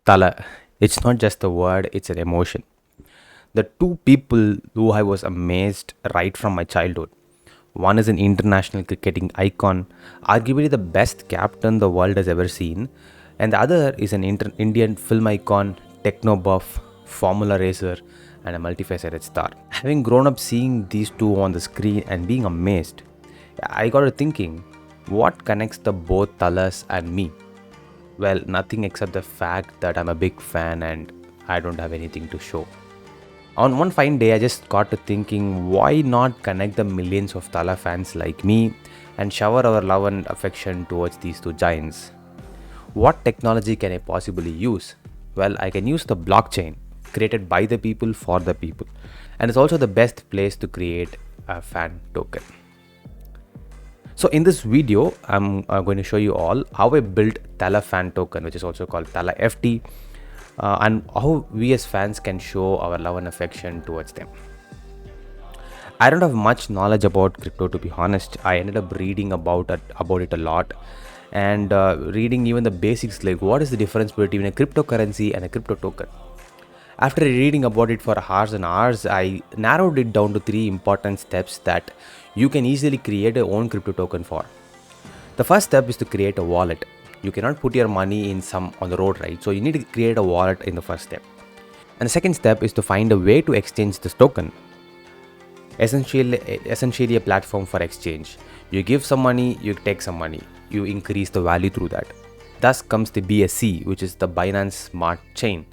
Tala. It's not just a word, it's an emotion. The two people who I was amazed right from my childhood. One is an international cricketing icon, arguably the best captain the world has ever seen, and the other is an Indian film icon, techno buff, formula racer, and a multifaceted star. Having grown up seeing these two on the screen and being amazed, I got to thinking, what connects the both Talas and me? Well, nothing except the fact that I'm a big fan and I don't have anything to show. On one fine day, I just got to thinking, why not connect the millions of Tala fans like me and shower our love and affection towards these two giants? What technology can I possibly use? Well, I can use the blockchain created by the people for the people, and it's also the best place to create a fan token. So in this video, I'm going to show you all how I built Tala fan token, which is also called Tala FT, and how we as fans can show our love and affection towards them. I don't have much knowledge about crypto, to be honest. I ended up reading about it a lot, and reading even the basics, like what is the difference between a cryptocurrency and a crypto token. After reading about it for hours and hours, I narrowed it down to three important steps that you can easily create your own crypto token for. The first step is to create a wallet. You cannot put your money in some on the road, right? So you need to create a wallet in the first step. And the second step is to find a way to exchange this token. Essentially a platform for exchange. You give some money, you take some money. You increase the value through that. Thus comes the BSC, which is the Binance Smart Chain.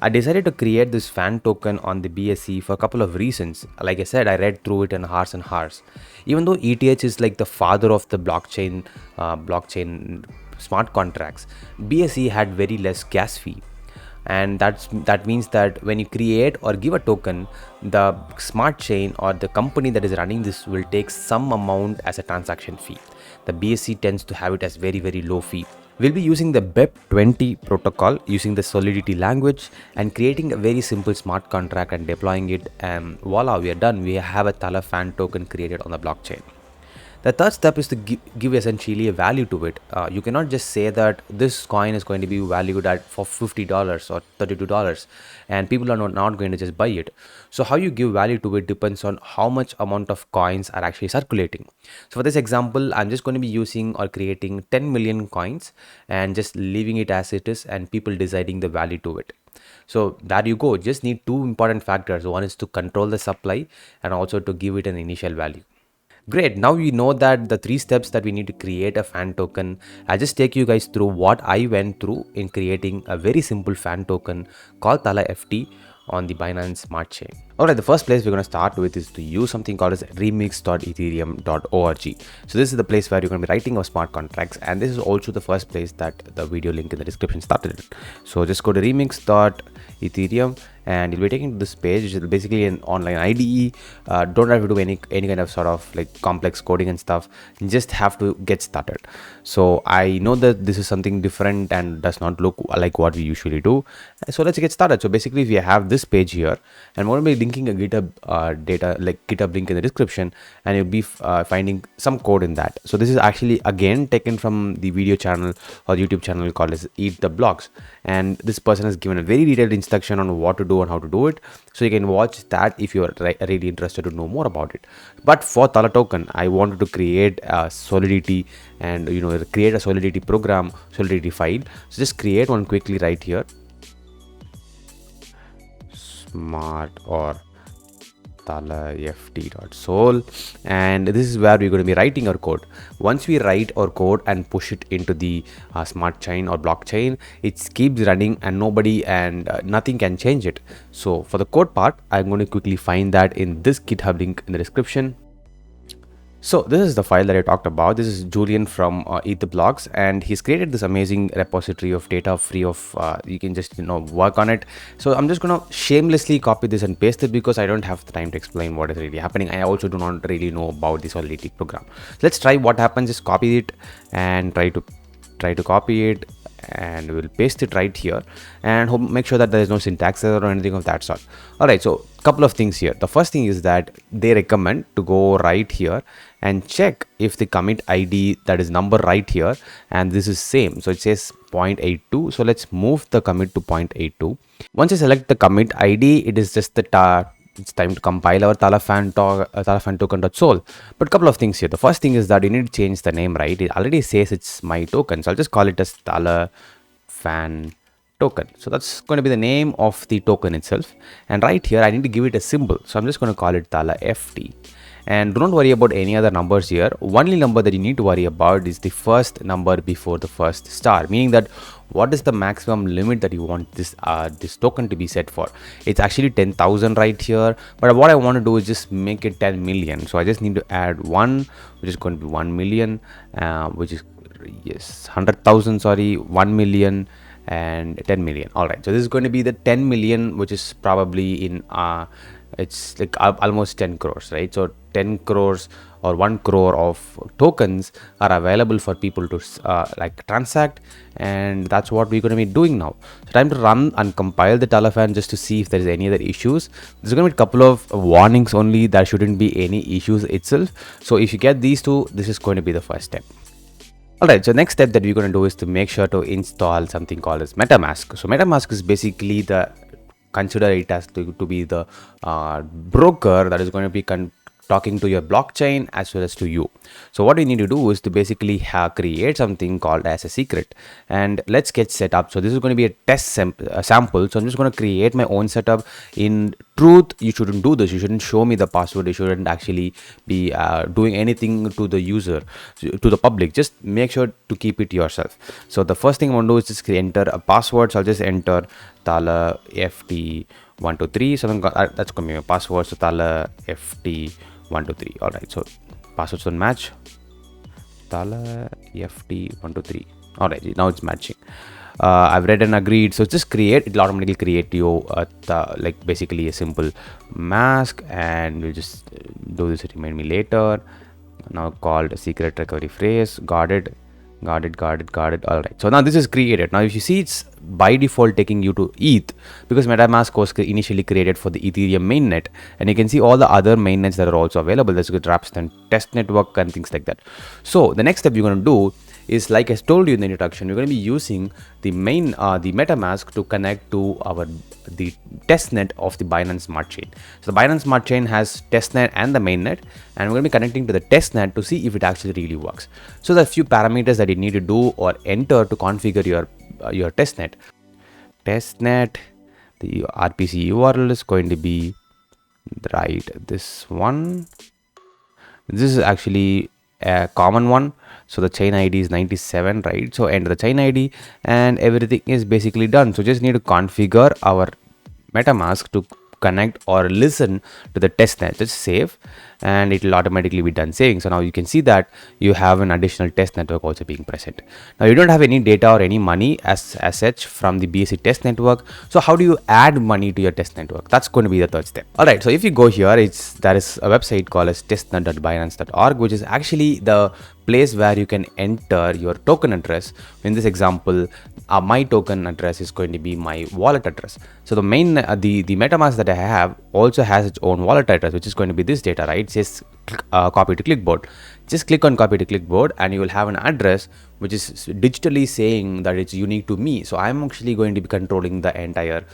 I decided to create this fan token on the BSC for a couple of reasons. Like I said, I read through it in hours and hours. Even though ETH is like the father of the blockchain smart contracts, BSC had very less gas fee, and that means that when you create or give a token, the smart chain or the company that is running this will take some amount as a transaction fee. The BSC tends to have it as very low fee. We'll be using the BEP20 protocol, using the Solidity language and creating a very simple smart contract and deploying it, and voila, we are done. We have a Tala fan token created on the blockchain. The third step is to give essentially a value to it. You cannot just say that this coin is going to be valued at for $50 or $32, and people are not going to just buy it. So how you give value to it depends on how much amount of coins are actually circulating. So for this example, I'm just going to be using or creating 10 million coins and just leaving it as it is, and people deciding the value to it. So there you go. Just need two important factors. One is to control the supply and also to give it an initial value. Great, now we know that the three steps that we need to create a fan token. I'll just take you guys through what I went through in creating a very simple fan token called Tala FT on the Binance Smart Chain. Alright, the first place we're going to start with is to use something called as remix.ethereum.org. So this is the place where you're going to be writing our smart contracts, and this is also the first place that the video link in the description started. So just go to remix.ethereum and you'll be taken to this page, which is basically an online IDE. Don't have to do any kind of sort of like complex coding and stuff. You just have to get started. So I know that this is something different and does not look like what we usually do. So let's get started. So basically we have this page here, and we're going to be linking a GitHub data, like GitHub link in the description, and you'll be finding some code in that. So this is actually again taken from the video channel or YouTube channel called as Eat the Blocks, and this person has given a very detailed instruction on what to do and how to do it. So you can watch that if you're really interested to know more about it. But for Tala token, I wanted to create a Solidity and create a Solidity program, Solidity file. So just create one quickly right here. Smart or TalaFT.sol, and this is where we're going to be writing our code. Once we write our code and push it into the smart chain or blockchain, it keeps running and nothing can change it. So for the code part, I'm going to quickly find that in this GitHub link in the description. So this is the file that I talked about. This is Julian from Eat the Blocks, and he's created this amazing repository of data free of you can just work on it. So I'm just gonna shamelessly copy this and paste it because I don't have the time to explain what is really happening. I also do not really know about the Solidity program. Let's try what happens. Just copy it and try to copy it, and we'll paste it right here and make sure that there is no syntax error or anything of that sort. All right, so couple of things here. The first thing is that they recommend to go right here and check if the commit ID, that is number right here, and this is same. So it says 0.82. So let's move the commit to 0.82. Once you select the commit ID, it is just it's time to compile our Talafan token.sol. But couple of things here. The first thing is that you need to change the name, right? It already says it's my token, so I'll just call it as Talafan token. So that's going to be the name of the token itself. And right here, I need to give it a symbol. So I'm just going to call it Tala FT. And do not worry about any other numbers here. Only number that you need to worry about is the first number before the first star, meaning that what is the maximum limit that you want this token to be set for. It's actually 10,000 right here, but what I want to do is just make it 10 million. So I just need to add 1, which is going to be 1 million, which is, yes, 100,000, sorry, 1 million and 10 million. All right, so this is going to be the 10 million, which is probably in it's like almost 10 crores, right? So 10 crores or 1 crore of tokens are available for people to like transact, and that's what we're going to be doing now. So time to run and compile the Talafan just to see if there is any other issues. There's going to be a couple of warnings only. There shouldn't be any issues itself. So if you get these two, this is going to be the first step. Alright, so next step that we're going to do is to make sure to install something called as MetaMask. So MetaMask is basically consider it as to be the broker that is going to be talking to your blockchain as well as to you. So what we need to do is to basically create something called as a secret, and let's get set up. So this is going to be a test sample. So I'm just going to create my own setup. In truth, you shouldn't do this. You shouldn't show me the password. You shouldn't actually be doing anything to the user, to the public. Just make sure to keep it yourself. So the first thing I want to do is just enter a password. So I'll just enter Tala FT123. So that's going to be my password. So Tala FT123. All right, so passwords don't match. Tala FT123. All right, now it's matching. I've read and agreed. So just it'll automatically create you like basically a simple mask, and we'll just do this remind me later. Now called secret recovery phrase. Got it. All right, so now this is created. Now if you see, it's by default taking you to ETH, because MetaMask was initially created for the Ethereum mainnet, and you can see all the other mainnets that are also available. There's a Rapstan test network and things like that. So the next step you're going to do is, like I told you in the introduction, we're going to be using the MetaMask to connect to the testnet of the Binance Smart Chain. So the Binance Smart Chain has testnet and the mainnet, and we're going to be connecting to the testnet to see if it actually really works. So there are a few parameters that you need to do or enter to configure your testnet. The RPC URL is going to be this one. This is actually a common one. So the chain ID is 97, right? So enter the chain ID and everything is basically done. So just need to configure our MetaMask to connect or listen to the testnet. Just save, and it will automatically be done saving. So now you can see that you have an additional test network also being present. Now you don't have any data or any money as such from the BSC test network. So how do you add money to your test network? That's going to be the third step. All right, so if you go here, there is a website called as testnet.binance.org, which is actually the place where you can enter your token address. In this example, my token address is going to be my wallet address. So the MetaMask that I have also has its own wallet address, which is going to be this data, right? It says copy to clipboard. Just click on copy to clipboard and you will have an address which is digitally saying that it's unique to me. So I'm actually going to be controlling the entire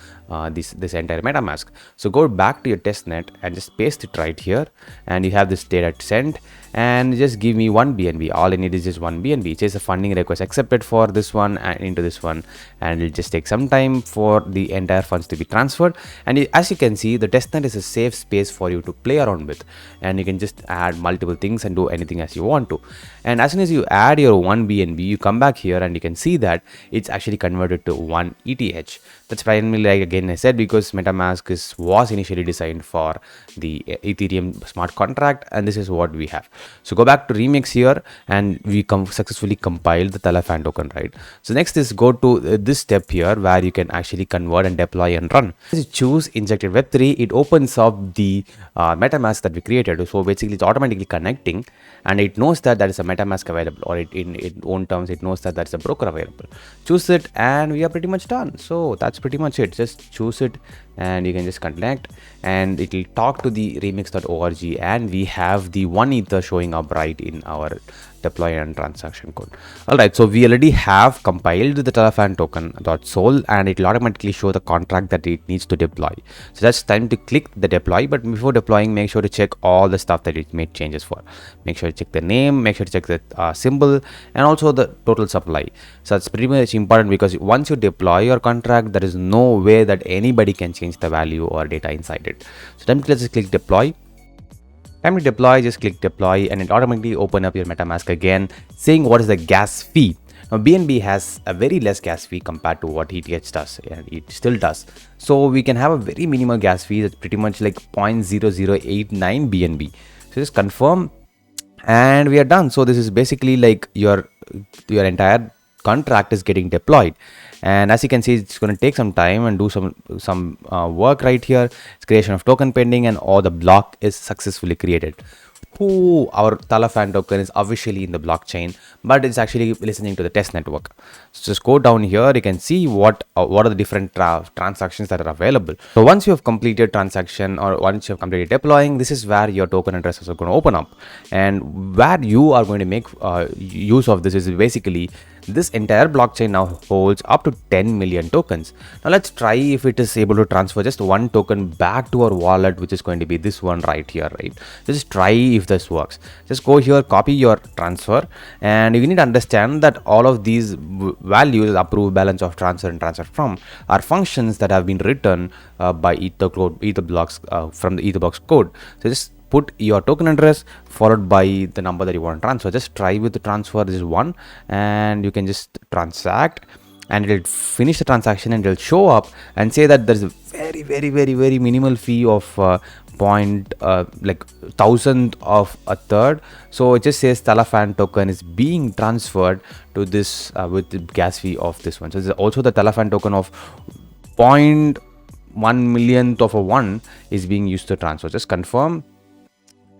this entire MetaMask. So go back to your testnet and just paste it right here, and you have this data sent, and just give me 1 BNB. All I need is just 1 BNB. It says a funding request accepted for this one and into this one, and it'll just take some time for the entire funds to be transferred. And as you can see, the testnet is a safe space for you to play around with, and you can just add multiple things and do anything as you want to. And as soon as you add your 1 BNB, you come back here and you can see that it's actually converted to 1 ETH. That's primarily, like again I said, because MetaMask was initially designed for the Ethereum smart contract, and this is what we have. So go back to Remix here, and we successfully compiled the Talafan token, right? So next is go to this step here where you can actually convert and deploy and run. As you choose injected Web3, it opens up the MetaMask that we created. So basically it's automatically connecting, and it knows that there is a MetaMask available, or it won't own terms, it knows that that's a broker available. Choose it and we are pretty much done. So that's pretty much it. Just choose it and you can just connect and it will talk to the remix.org, and we have the 1 ether showing up right in our deploy and transaction code. Alright, so we already have compiled the Telefan token.sol and it will automatically show the contract that it needs to deploy. So that's time to click the deploy, but before deploying, make sure to check all the stuff that it made changes for. Make sure to check the name, make sure to check the symbol, and also the total supply. So that's pretty much important, because once you deploy your contract, there is no way that anybody can change the value or data inside it. So time to just click deploy. Time to deploy, just click deploy and it automatically open up your MetaMask again, saying what is the gas fee. Now BNB has a very less gas fee compared to what ETH does, and it still does. So we can have a very minimal gas fee that's pretty much like 0.0089 BNB. So just confirm and we are done. So this is basically like your entire contract is getting deployed, and as you can see, it's going to take some time and do some work right here. It's creation of token pending and all the block is successfully created. Our Telefan token is officially in the blockchain, but it's actually listening to the test network. So just go down here, you can see what are the different transactions that are available. So once you have completed transaction or once you have completed deploying, this is where your token addresses are going to open up, and where you are going to make use of this is basically this entire blockchain now holds up to 10 million tokens. Now let's try if it is able to transfer just one token back to our wallet, which is going to be this one right here, right? Just try if this works. Just go here, copy your transfer, and you need to understand that all of these values, approve, balance of transfer and transfer from, are functions that have been written by Etherblocks from the Etherblocks code. So just put your token address followed by the number that you want to transfer. Just try with the transfer. This is one, and you can just transact and it will finish the transaction and it will show up and say that there's a very minimal fee of like thousandth of a third. So it just says Telefan token is being transferred to this with the gas fee of this one. So there's also the Telefan token of 0.1 millionth of a one is being used to transfer. Just confirm,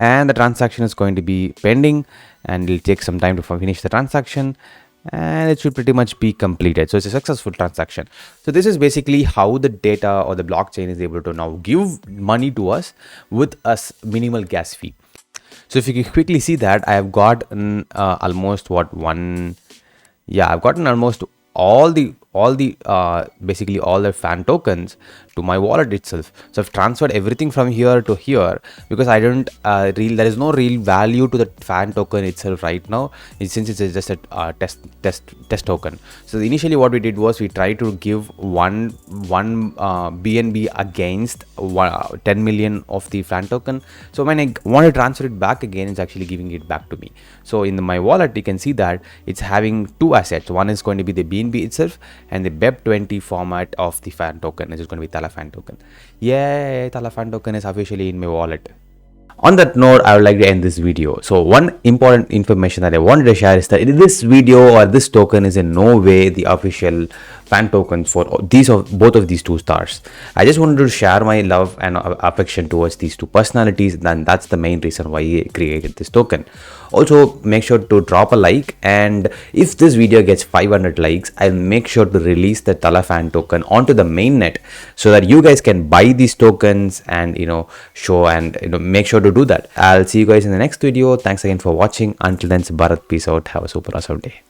and the transaction is going to be pending and it will take some time to finish the transaction, and it should pretty much be completed. So it's a successful transaction. So this is basically how the data or the blockchain is able to now give money to us with a minimal gas fee. So if you can quickly see that, I have gotten almost I've gotten almost basically all the fan tokens to my wallet itself. So I've transferred everything from here to here, because I don't there is no real value to the fan token itself right now, since it's just a test token. So initially what we did was we tried to give one BNB against 10 million of the fan token. So when I want to transfer it back again, it's actually giving it back to me. So in my wallet, you can see that it's having two assets. One is going to be the BNB itself and the BEP20 format of the fan token, which is going to be Telefan token. Yay, Telefan token is officially in my wallet. On that note, I would like to end this video. So one important information that I wanted to share is that this video or this token is in no way the official fan tokens for both of these two stars. I just wanted to share my love and affection towards these two personalities, and that's the main reason why I created this token. Also, make sure to drop a like, and if this video gets 500 likes, I'll make sure to release the Telefan token onto the mainnet so that you guys can buy these tokens and show and make sure to do that. I'll see you guys in the next video. Thanks again for watching. Until then, Bharat, peace out. Have a super awesome day.